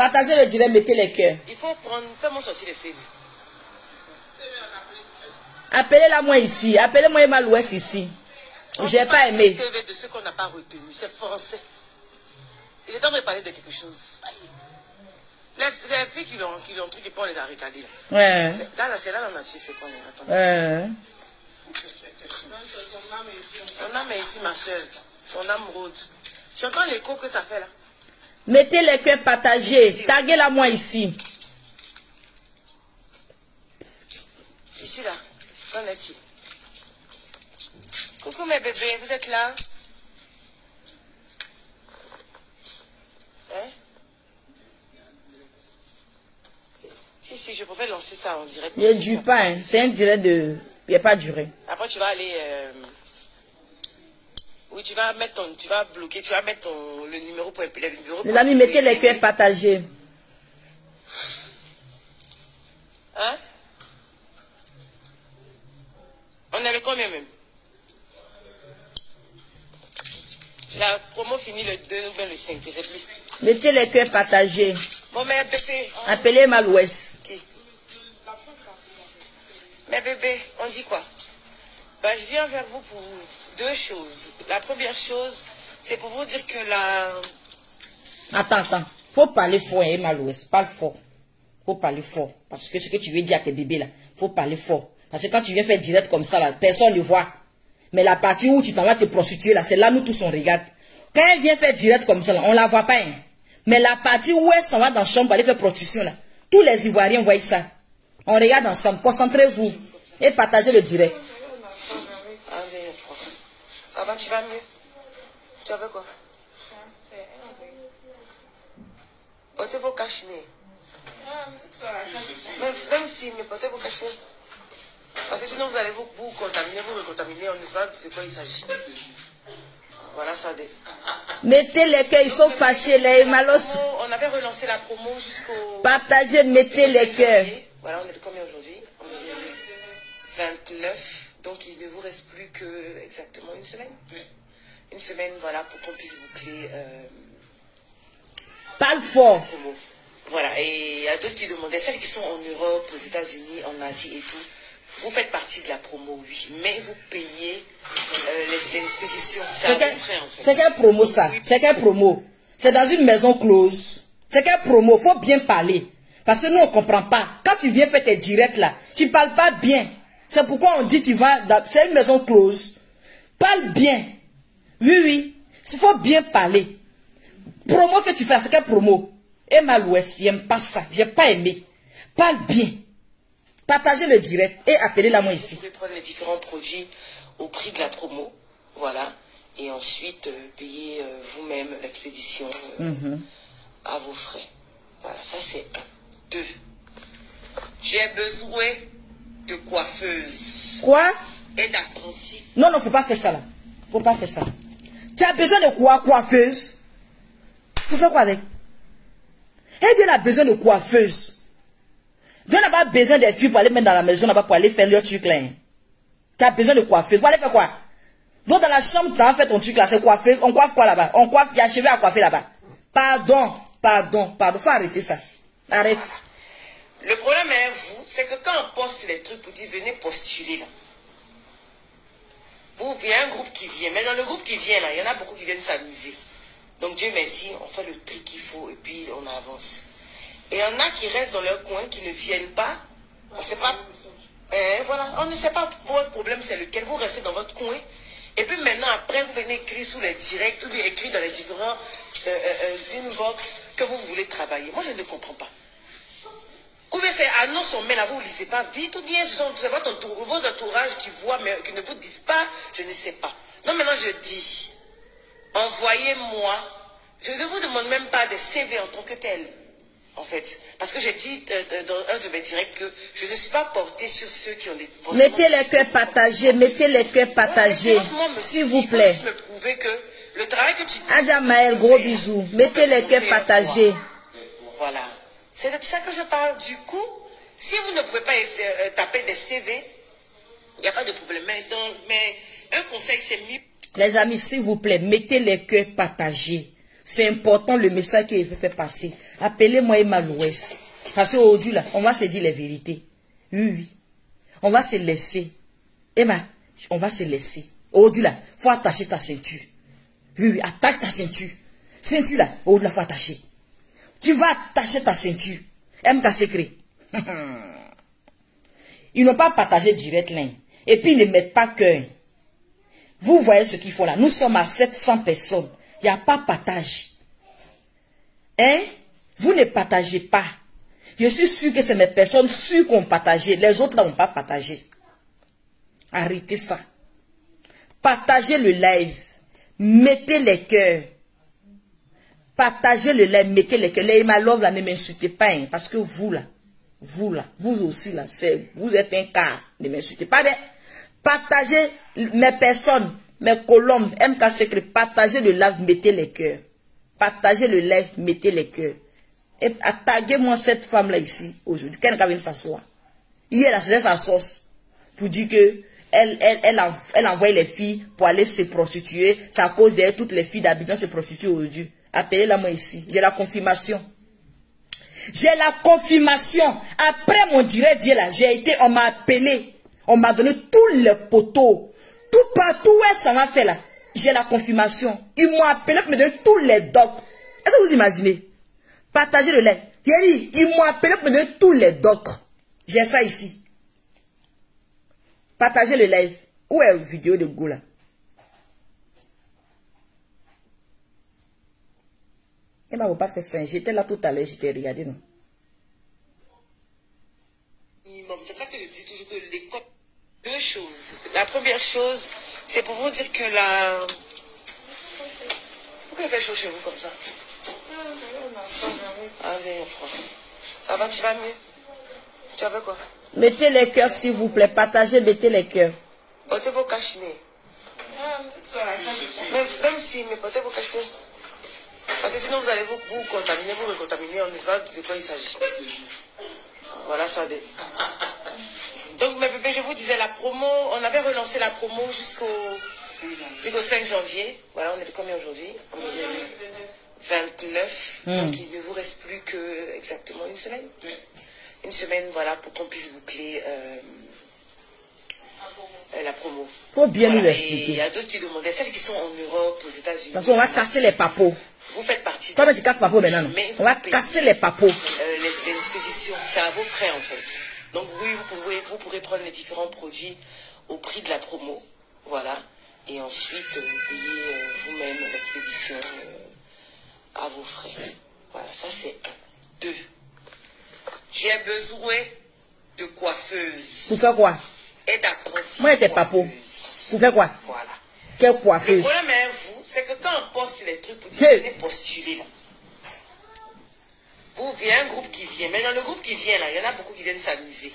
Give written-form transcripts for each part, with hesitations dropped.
Partagez le direct, mettez les cœurs. Il faut prendre, fais-moi sortir les CV. Appelez-la moi ici. Appelez-moi Emma Louest ici. J'ai pas aimé. Les CV de ceux qu'on n'a pas retenus, c'est français. Il est temps de parler de quelque chose. Les filles qui l'ont truc, on les a regardées là. Ouais. C'est là la nature, c'est quoi? Attends. Son âme est ici, ma soeur. Son âme rôde. Tu entends l'écho que ça fait là? Mettez les cœurs partagés. Taguez-la moi ici. Ici là. Qu'en est-il? Coucou mes bébés, vous êtes là? Hein? Si, je pouvais lancer ça en direct. Il ne dure pas, hein. C'est un direct de... Il n'y a pas duré. Après, tu vas aller... Oui, tu vas mettre ton... Tu vas bloquer, tu vas mettre le numéro pour appeler le numéro. Les amis, mettez les cœurs partagés. Hein? On est le combien même? La promo finit le 2 ou bien le 5, je ne sais plus. Mettez les cœurs partagés. Bon, mais bébé... Appelez Malouès. Qui? Mais bébé, on dit quoi? Ben, je viens vers vous pour deux choses. La première chose, c'est pour vous dire que la... Attends. Faut parler fort, hein, Malouès. Parle fort. Faut parler fort. Parce que ce que tu veux dire à tes bébés là, faut parler fort. Parce que quand tu viens faire direct comme ça là, personne ne voit. Mais la partie où tu t'en vas te prostituer là, c'est là nous tous on regarde. Quand elle vient faire direct comme ça là, on la voit pas. Hein. Mais la partie où elle s'en va dans la chambre pour aller faire prostitution là, tous les Ivoiriens voient ça. On regarde ensemble. Concentrez-vous et partagez le direct. Ça va, tu vas mieux? Tu avais quoi? Portez vos cache-nez. Même si, mais portez vos cache-nez. Parce que sinon vous allez vous contaminer, vous recontaminer, on ne sait pas de quoi il s'agit. Voilà ça. Mettez les cœurs, ils sont fâchés, les malos. On avait relancé la promo jusqu'au... Partagez, mettez les cœurs. Voilà, on est de combien aujourd'hui? On est le 29. Donc il ne vous reste plus que exactement une semaine. Une semaine, voilà, pour qu'on puisse boucler... Parle fort. Promo. Voilà, et il y a d'autres qui demandaient, celles qui sont en Europe, aux États-Unis, en Asie et tout. Vous faites partie de la promo, oui, mais vous payez les expéditions. C'est un frais, en fait. C'est quelle promo ça? C'est quelle promo? C'est dans une maison close. C'est quelle promo? Faut bien parler. Parce que nous, on ne comprend pas. Quand tu viens faire tes directs là, tu ne parles pas bien. C'est pourquoi on dit tu vas dans... C'est une maison close. Parle bien. Oui. Il faut bien parler. Promo que tu fais, c'est quelle promo? Emma Louest, j'aime pas ça. J'ai pas aimé. Parle bien. Partagez le direct et appelez-la moi ici. Vous pouvez prendre les différents produits au prix de la promo, voilà, et ensuite payer vous-même l'expédition à vos frais. Voilà, ça c'est 1. 2. J'ai besoin de coiffeuse. Quoi? Et d'apprentis. Non, faut pas faire ça là. Faut pas faire ça. Tu as besoin de quoi, coiffeuse? Tu fais quoi avec? Elle a besoin de coiffeuse. Tu n'as pas besoin des filles pour aller mettre dans la maison là-bas pour aller faire leur truc là. Hein. Tu as besoin de coiffeuse. Pour aller faire quoi? Donc dans la chambre, tu as fait ton truc là, c'est coiffeuse. On coiffe quoi là-bas? On coiffe, il y a cheveux à coiffer là-bas. Pardon. Faut arrêter ça. Arrête. Le problème est vous, c'est que quand on poste les trucs pour dire venez postuler là. Vous, il y a un groupe qui vient. Mais dans le groupe qui vient là, il y en a beaucoup qui viennent s'amuser. Donc Dieu merci, on fait le prix qu'il faut et puis on avance. Et il y en a qui restent dans leur coin, qui ne viennent pas. On ne sait pas. Voilà, on ne sait pas votre problème c'est lequel. Vous restez dans votre coin. Et puis maintenant, après, vous venez écrire sous les directs ou bien écrire dans les différents inbox que vous voulez travailler. Moi, je ne comprends pas. Ou bien c'est annonce on met là, vous ne lisez pas vite. Ou bien c'est vos entourages qui voient mais qui ne vous disent pas, je ne sais pas. Non, maintenant je dis, envoyez-moi. Je ne vous demande même pas de CV en tant que tel. En fait, parce que j'ai dit dans un de mes directs que je ne suis pas portée sur ceux qui ont des... Mettez les cœurs partagés, mettez les cœurs partagés, s'il vous plaît. Il faut me prouver que le travail que tu dis... Adia Maël, gros bisous. Mettez les cœurs partagés. Voilà. C'est de ça que je parle. Du coup, si vous ne pouvez pas taper des CV, il n'y a pas de problème. Mais un conseil, c'est mieux. Les amis, s'il vous plaît, mettez les cœurs partagés. C'est important le message qu'il veut faire passer. Appelez-moi Emma Louest. Parce qu'aujourd'hui, là, on va se dire les vérités. Oui, oui. On va se laisser. Emma, on va se laisser. Aujourd'hui, là, il faut attacher ta ceinture. Oui, oui, attache ta ceinture. Ceinture, là, aujourd'hui, il faut attacher. Tu vas attacher ta ceinture. MK Secret. Ils n'ont pas partagé direct là. Et puis, ils ne mettent pas cœur. Vous voyez ce qu'ils font là. Nous sommes à 700 personnes. Il n'y a pas partage. Hein? Vous ne partagez pas. Je suis sûr que c'est mes personnes sûres qu'on partagé. Les autres n'ont pas partagé. Arrêtez ça. Partagez le live. Mettez les cœurs. Partagez le live. Mettez les cœurs. Les Emma Love là, ne m'insultez pas. Hein, parce que vous là, vous aussi là, vous êtes un cas. Ne m'insultez pas. Partagez mes personnes, mes colombes, MK Secret. Partagez le live. Mettez les cœurs. Partagez le live. Mettez les cœurs. Et taguez-moi cette femme-là ici, aujourd'hui. Quelqu'un vient s'asseoir. Hier, elle a fait sa sauce pour dire que elle envoie les filles pour aller se prostituer. C'est à cause d'elle, toutes les filles d'habitants se prostituent aujourd'hui. Appelez-la moi ici. J'ai la confirmation. J'ai la confirmation. Après mon direct là, on m'a appelé. On m'a donné tous les poteaux. Tout partout où elle s'en a fait là. J'ai la confirmation. Ils m'ont appelé pour me donner tous les docs. Est-ce que vous imaginez? Partagez le lait. Ils m'ont appelé pour me donner tous les docs. J'ai ça ici. Partagez le live. Où est la vidéo de Goula? Elle m'a pas fait ça. J'étais là tout à l'heure, j'étais regardé, non? C'est ça que je dis toujours que l'école. Deux choses. La première chose, c'est pour vous dire que la. Pourquoi il fait chaud chez vous comme ça? Ah, ça va, tu vas mieux? Tu avais quoi? Mettez les cœurs, s'il vous plaît. Partagez, mettez les cœurs. Portez vos cachemires. Même si, mais portez vos cachemires. Parce que sinon, vous allez vous contaminer, vous recontaminer. On ne sait pas de quoi il s'agit. Voilà, ça. Donc, mes bébés, je vous disais, la promo, on avait relancé la promo jusqu'au 5 janvier. Voilà, on est de combien aujourd'hui? 29. Donc, il ne vous reste plus que exactement une semaine. Une semaine, voilà, pour qu'on puisse boucler la promo. Faut bien voilà, nous expliquer. Il y a d'autres qui demandaient, celles qui sont en Europe, aux États-Unis. Parce qu'on va casser les papeaux. Vous faites partie. Toi, tu casses papeaux maintenant. On va casser les papeaux. Les dispositions, c'est à vos frais en fait. Donc oui, vous pourrez prendre les différents produits au prix de la promo. Voilà. Et ensuite, payer vous-même l'expédition à vos frais. Voilà, ça c'est 1. 2. J'ai besoin de coiffeuses. Pour faire quoi? Et d'apprentis. Moi, j'étais papo. Pour faire quoi? Voilà. Quelle coiffeuse? Le problème avec vous, c'est que quand on poste les trucs pour dire venez postuler là. Il y a un groupe qui vient. Mais dans le groupe qui vient là, il y en a beaucoup qui viennent s'amuser.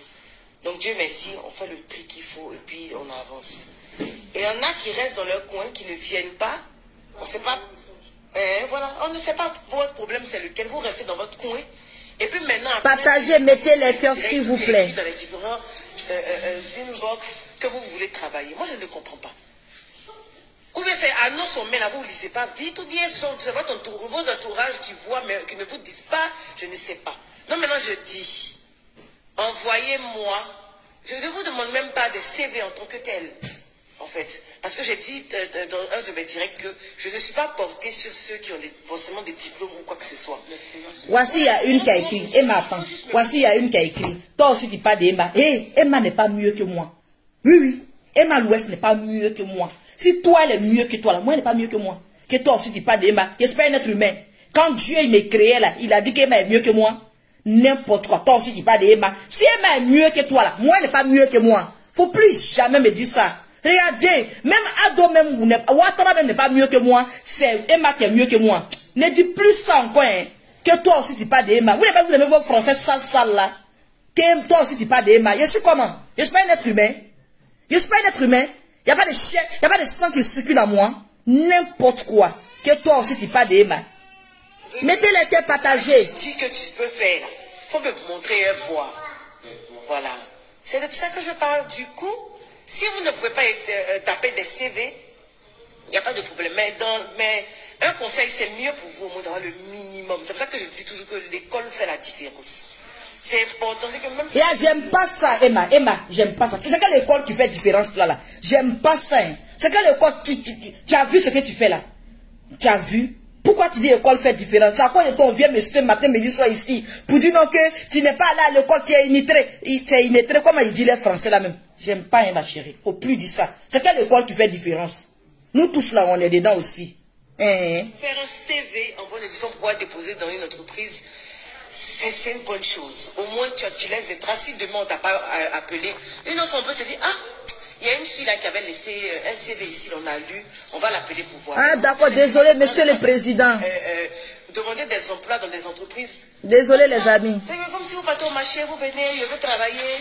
Donc Dieu merci, on fait le prix qu'il faut et puis on avance. Et il y en a qui restent dans leur coin, qui ne viennent pas. On ne sait pas. Voilà, on ne sait pas votre problème c'est lequel. Vous restez dans votre coin. Et puis maintenant... Partagez, mettez les cœurs s'il vous plaît. Dans les différents inbox que vous voulez travailler. Moi je ne comprends pas. Ou bien c'est à nos sommets là, vous ne lisez pas vite, ou bien c'est vos entourages qui voient, mais qui ne vous disent pas, je ne sais pas. Non, maintenant je dis, envoyez-moi, je ne vous demande même pas de CV en tant que tel, en fait. Parce que j'ai dit dans un de mes directs que je ne suis pas portée sur ceux qui ont forcément des diplômes ou quoi que ce soit. Voici, il y a une qui a écrit, Emma, attends. Voici, il y a une qui a écrit, toi aussi tu parles d'Emma. Hé, Emma n'est pas mieux que moi. Oui, oui, Emma Louest n'est pas mieux que moi. Si toi, elle est mieux que toi, là, moi, elle n'est pas mieux que moi. Que toi aussi, tu parles d'Emma. J'espère un être humain. Quand Dieu, il m'a créé, là, il a dit qu'Emma est mieux que moi. N'importe quoi. Toi aussi, tu parles d'Emma. Si Emma est mieux que toi, là, moi, elle n'est pas mieux que moi. Faut plus jamais me dire ça. Regardez, même Ado, même Ouattara, même n'est pas mieux que moi. C'est Emma qui est mieux que moi. Ne dis plus ça encore, hein. Que toi aussi, tu parles d'Emma. Vous n'avez pas aimé vos français sale, là. Que toi aussi, tu parles d'Emma. Je suis comment? Je suis pas un être humain. Je suis pas un être humain. Il n'y a pas de chien, il n'y a pas de sang qui circule à moi. N'importe quoi. Que toi aussi tu parles d'Emma. Mettez les cœurs partagés. Dis que tu peux faire. Il faut me montrer et voir. Voilà. C'est de ça que je parle. Du coup, si vous ne pouvez pas taper des CV, il n'y a pas de problème. Mais Un conseil, c'est mieux pour vous au moins d'avoir le minimum. C'est pour ça que je dis toujours que l'école fait la différence. C'est important. C'est que même si j'aime pas ça, Emma. Emma, j'aime pas ça. C'est quelle école qui fait différence là? J'aime pas ça. Hein. C'est quelle école tu as vu ce que tu fais là? Tu as vu? Pourquoi tu dis l'école fait différence? C'est à quoi on vient me ce matin, midi, soir ici, pour dire non que tu n'es pas allé à l'école, tu es illettré. C'est illettré, comment il dit les Français là même? J'aime pas, hein, ma chérie. Faut plus dire ça. C'est quelle école qui fait différence? Nous tous là, on est dedans aussi. Faire un CV en bonne édition pour pouvoir déposer dans une entreprise, c'est une bonne chose. Au moins, tu laisses des traces. Si demain, on t'a pas appelé, une autre, on peut se dire, ah, il y a une fille là qui avait laissé un CV ici, on a lu, on va l'appeler pour voir. Ah, d'accord, désolé, monsieur le président. Demander des emplois dans des entreprises. Désolé, les amis. C'est comme si vous partez au marché, vous venez, je veux travailler.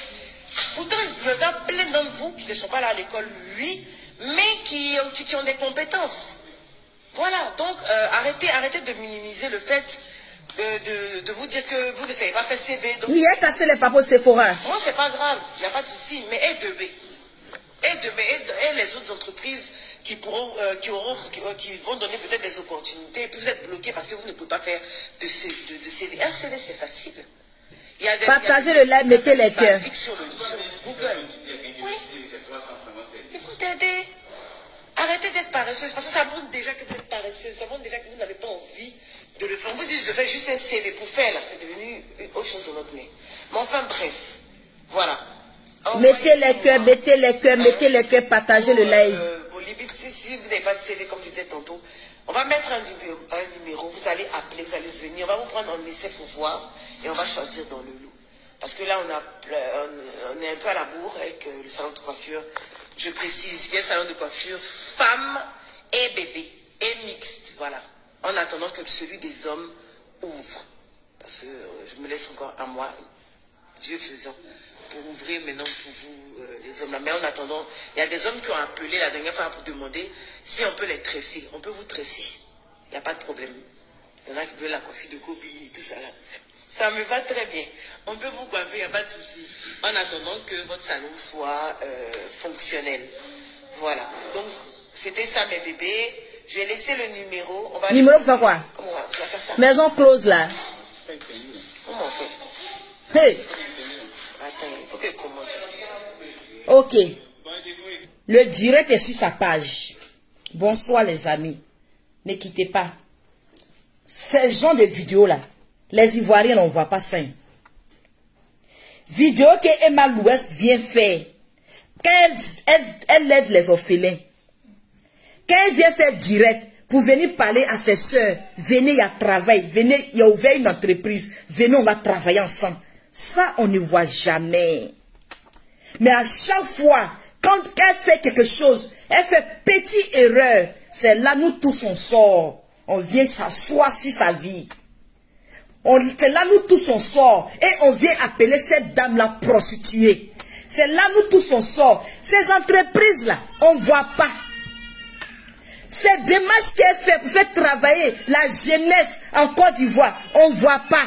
Pourtant, il y en a plein d'entre vous qui ne sont pas là à l'école, oui, mais qui ont des compétences. Voilà, donc arrêtez de minimiser le fait de vous dire que vous ne savez pas faire CV. Donc, il a cassé les papos Sephora. Moi, c'est pas grave, il n'y a pas de souci, mais aide-b. Et les autres entreprises qui vont donner peut-être des opportunités, et puis vous êtes bloqué parce que vous ne pouvez pas faire de CV. Un CV, c'est facile. Partagez le live, mettez les cœurs. Sur Google. Oui. Il faut t'aider. Arrêtez d'être paresseuse, parce que ça montre déjà que vous êtes paresseuse, ça montre déjà que vous n'avez pas envie de le faire. On vous dit de faire juste un CV pour faire, là, c'est devenu autre chose de notre nez. Mais enfin, bref, voilà. Mettez les cœurs, mettez les cœurs, mettez les cœurs, partagez le live. Si vous n'avez pas de CV, comme je disais tantôt, on va mettre un numéro, vous allez appeler, vous allez venir, on va vous prendre en essai pour voir, et on va choisir dans le lot. Parce que là, on est un peu à la bourre avec le salon de coiffure. Je précise, il y a un salon de coiffure femmes et bébés, et mixte, voilà. En attendant que celui des hommes ouvre. Parce que je me laisse encore à moi, Dieu faisant, pour ouvrir maintenant pour vous, les hommes là. Mais en attendant, il y a des hommes qui ont appelé la dernière fois pour demander si on peut les tresser. On peut vous tresser, il n'y a pas de problème. Il y en a qui veulent la coiffure de Kobe et tout ça là. Ça me va très bien. On peut vous coiffer, il n'y a pas de souci. En attendant que votre salon soit fonctionnel. Voilà. Donc, c'était ça mes bébés. Je vais laisser le numéro. On va numéro pour faire quoi? Comment tu vas faire ça? Maison close là. Comment on fait? Hey. Attends, il faut qu'elle commande. Ok. Le direct est sur sa page. Bonsoir les amis. Ne quittez pas. Ces gens de vidéos là. Les Ivoiriens n'en voient pas ça. Vidéo que Emma Louest vient faire. Quand elle aide les orphelins. Quand elle vient faire direct pour venir parler à ses soeurs. Venez, il y a travail. Venez, il y a ouvert une entreprise. Venez, on va travailler ensemble. Ça, on ne voit jamais. Mais à chaque fois, quand elle fait quelque chose, elle fait petite erreur. C'est là, nous tous, on sort. On vient s'asseoir sur sa vie. C'est là nous tous on sort et on vient appeler cette dame-là prostituée. C'est là nous tous on sort. Ces entreprises-là, on ne voit pas. Ces démarches qu'elle fait pour faire travailler la jeunesse en Côte d'Ivoire, on ne voit pas.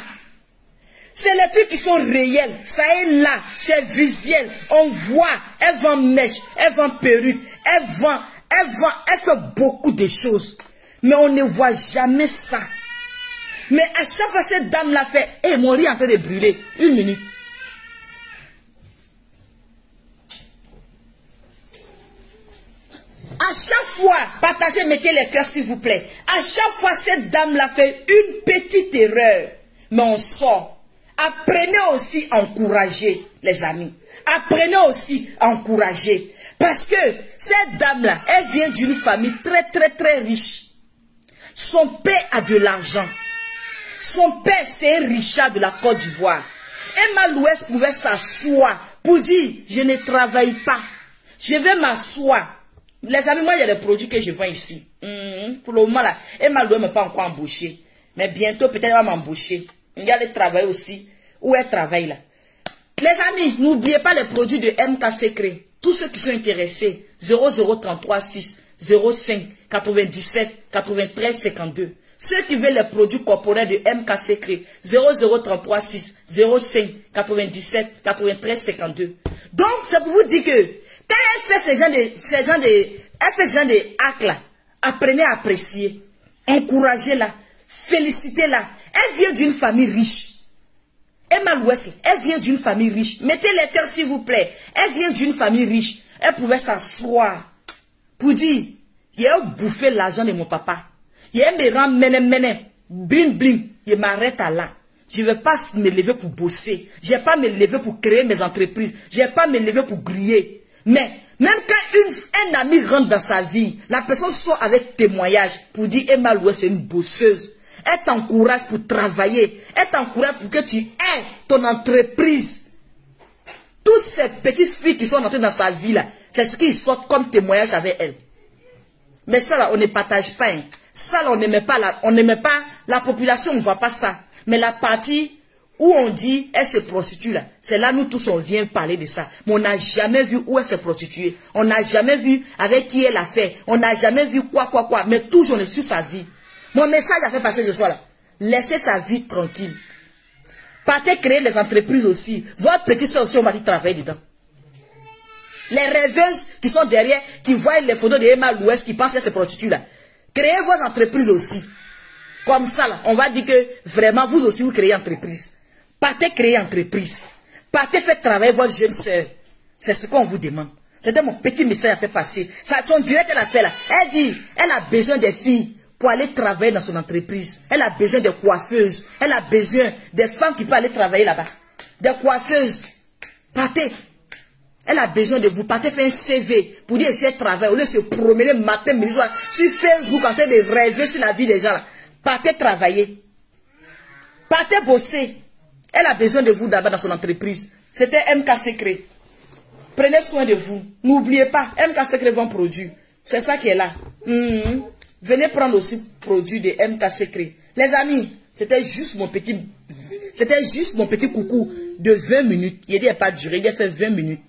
C'est les trucs qui sont réels. Ça est là, c'est visuel. On voit, elle vend mèche, elle vend perruque, elle fait beaucoup de choses. Mais on ne voit jamais ça. Mais à chaque fois, cette dame l'a fait. Et mon riz est en train de brûler. Une minute. À chaque fois, partagez, mettez les cœurs s'il vous plaît. À chaque fois, cette dame l'a fait une petite erreur. Mais on sort. Apprenez aussi à encourager, les amis. Apprenez aussi à encourager. Parce que cette dame-là, elle vient d'une famille très, très, très riche. Son père a de l'argent. Son père, c'est un Richard de la Côte d'Ivoire. Emma Louest pouvait s'asseoir pour dire, je ne travaille pas. Je vais m'asseoir. Les amis, moi, il y a des produits que je vends ici. Pour le moment, là, Emma Louest ne m'a pas encore embauché. Mais bientôt, peut-être, elle va m'embaucher. Il y a le travail aussi. Où elle travaille, là. Les amis, n'oubliez pas les produits de MK Secret. Tous ceux qui sont intéressés, 0033 6 05 97 93 52. Ceux qui veulent les produits corporels de MK Secret, 0033 6 05 97 93 52. Donc, c'est pour vous dire que quand elle fait ces gens de actes là, apprenez à apprécier. Encouragez-la. Félicitez-la. Elle vient d'une famille riche. Emma Louest, elle vient d'une famille riche. Mettez les cœurs s'il vous plaît. Elle vient d'une famille riche. Elle pouvait s'asseoir pour dire, il a bouffé l'argent de mon papa. Il me rend menem, bling bling. Il m'arrête à là. Je ne vais pas me lever pour bosser. Je ne vais pas me lever pour créer mes entreprises. Je ne vais pas me lever pour griller. Mais même quand un ami rentre dans sa vie, la personne sort avec témoignage pour dire Emma Louest c'est une bosseuse. Elle t'encourage pour travailler. Elle t'encourage pour que tu aies ton entreprise. Toutes ces petites filles qui sont entrées dans sa vie là, c'est ce qui sort comme témoignage avec elle. Mais ça là, on ne partage pas. Hein. Ça là, on n'aimait pas la population, on ne voit pas ça. Mais la partie où on dit elle se prostitue là, c'est là nous tous on vient parler de ça. Mais on n'a jamais vu où elle s'est prostituée. On n'a jamais vu avec qui elle a fait. On n'a jamais vu quoi. Mais toujours on est sur sa vie. Mon message a fait passer ce soir là. Laissez sa vie tranquille. Partez créer les entreprises aussi. Votre petite soeur aussi, on va dire travailler dedans. Les rêveuses qui sont derrière, qui voient les photos de Emma Louest, qui pensent qu'elle se prostitue là. Créez vos entreprises aussi. Comme ça là, on va dire que vraiment vous aussi vous créez entreprise. Partez créer entreprise. Partez faire travailler votre jeune soeur. C'est ce qu'on vous demande. C'était mon petit message à faire passer. Ça, son direct elle a fait là. Elle dit, elle a besoin des filles pour aller travailler dans son entreprise. Elle a besoin de coiffeuses. Elle a besoin des femmes qui peuvent aller travailler là-bas. Des coiffeuses. Partez. Elle a besoin de vous. Partez faire un CV pour dire j'ai travaillé. Au lieu de se promener matin, midi, soir sur Facebook en train de rêver sur la vie des gens là. Partez travailler. Partez bosser. Elle a besoin de vous d'abord dans son entreprise. C'était MK Secret. Prenez soin de vous. N'oubliez pas, MK Secret vend produit. C'est ça qui est là. Venez prendre aussi produit de MK Secret. Les amis, c'était juste mon petit coucou de 20 minutes. Il n'a pas duré, il a fait 20 minutes.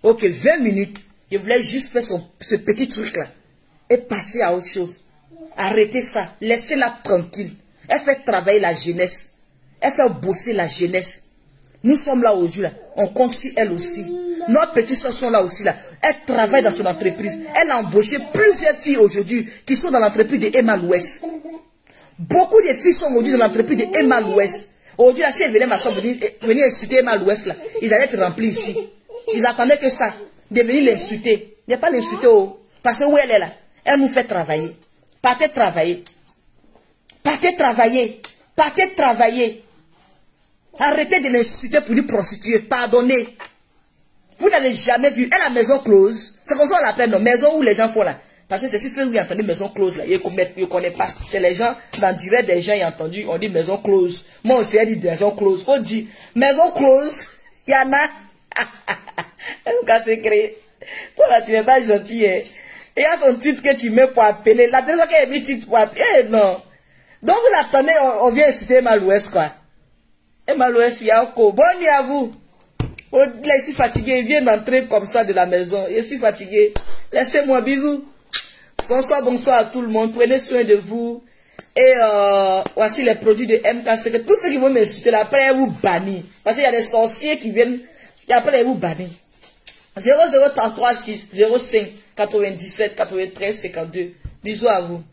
Ok, 20 minutes. Je voulais juste faire ce petit truc là. Et passer à autre chose. Arrêtez ça. Laissez-la tranquille. Elle fait travailler la jeunesse. Elle fait bosser la jeunesse. Nous sommes là aujourd'hui là. On compte sur elle aussi. Nos petites soeurs sont là aussi là. Elle travaille dans son entreprise. Elle a embauché plusieurs filles aujourd'hui qui sont dans l'entreprise de Emma Louest. Beaucoup de filles sont aujourd'hui dans l'entreprise de Emma Louest. Aujourd'hui là, si elles venaient ma soeur venir insulter Emma Louest là, ils allaient être remplis ici. Ils attendaient que ça, de venir l'insulter. Il n'y a pas l'insulter parce que où elle est là, elle nous fait travailler. Partez travailler. Partez travailler. Partez travailler. Arrêtez de l'insulter pour lui prostituer. Pardonnez. Vous n'avez jamais vu. Elle a maison close. C'est comme ça on l'appelle, non? Maison où les gens font là. Parce que c'est sur Facebook, il a entendu maison close là. Il ne connaît pas. C'est les gens, dans direct des gens, ils ont entendu, on dit maison close. Moi aussi, elle dit maison close. Faut dire, maison close, il y en a. MK Secret. Toi là, tu n'es pas gentil. Hein? Et il y a ton titre que tu mets pour appeler. La dernière fois qu'elle a mis titre pour appeler. Eh non. Donc vous attendez, on vient citer Emma Louest quoi. Emma Louest, il y a encore. Bonne nuit à vous. Là, je suis fatigué. Il vient d'entrer comme ça de la maison. Je suis fatigué. Laissez-moi bisous. Bonsoir à tout le monde. Prenez soin de vous. Et voici les produits de MK Secret. Tous ceux qui vont m'insulter là, après ils vous bannissent. Parce qu'il y a des sorciers qui viennent. Et après ils vous bannissent. 00336 05 97 93 52. Bisous à vous.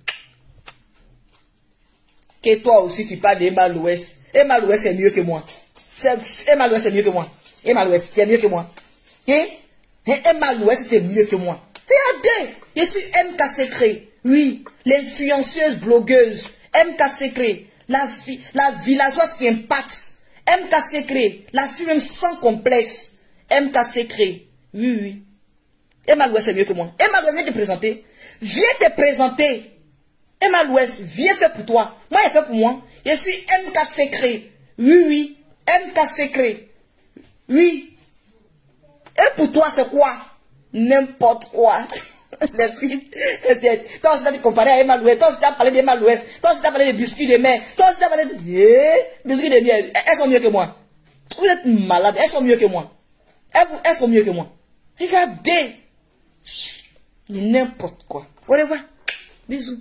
Que toi aussi tu parles d'Emma Louest. Emma Louest est mieux que moi. Emma Louest est mieux que moi. Emma Louest est mieux que moi. Emma Louest est mieux que moi. Regardez, je suis MK Secret. Oui, l'influenceuse blogueuse. MK Secret. La villageoise qui impacte. MK Secret. La fille même sans complexe. MK Secret. Oui. Emma Louest est mieux que moi. Emma Louest, viens te présenter. Viens te présenter. Emma Louest, viens faire pour toi. Moi, elle fait pour moi. Je suis MK Secret. Oui. MK Secret. Oui. Et pour toi, c'est quoi? N'importe quoi. Les filles. Toi aussi, tu as comparé à Emma Louest. Toi aussi, tu as parlé d'Emma Louest. Toi aussi, tu as parlé de biscuits de mer. Toi aussi, tu as parlé de biscuits de miel. Elles sont mieux que moi. Vous êtes malades. Elles sont mieux que moi. Elles sont mieux que moi. Regardez. N'importe quoi. Au revoir. Bisous.